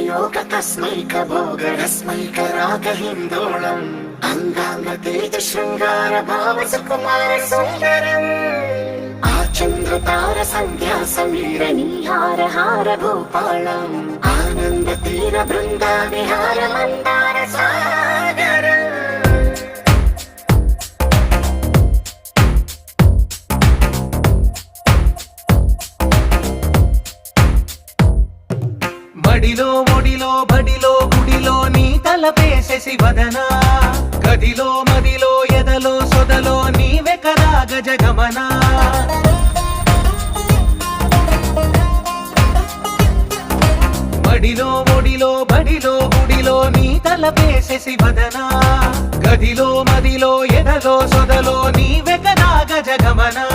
योग तस्मैक भोगरस्मैक रागहिन्दोळम् अंगांग तेज शृंगार भाव सुकुमार सुंदरम् आचंद्र तार संध्या समीर नीहार हार भूपालम् आनंद तीर बृंदा विहार मंदार सागरम् మడిలో ఒడిలో బడిలో గుడిలో నీ తలపేసేసి వదనా గదిలో మదిలో ఎదలో సొదలో నీవే కదా గజగమనా మడిలో ఒడిలో బడిలో గుడిలో నీ తలపేసేసి వదనా గదిలో మదిలో ఎదలో సొదలో నీవే కదా గజగమనా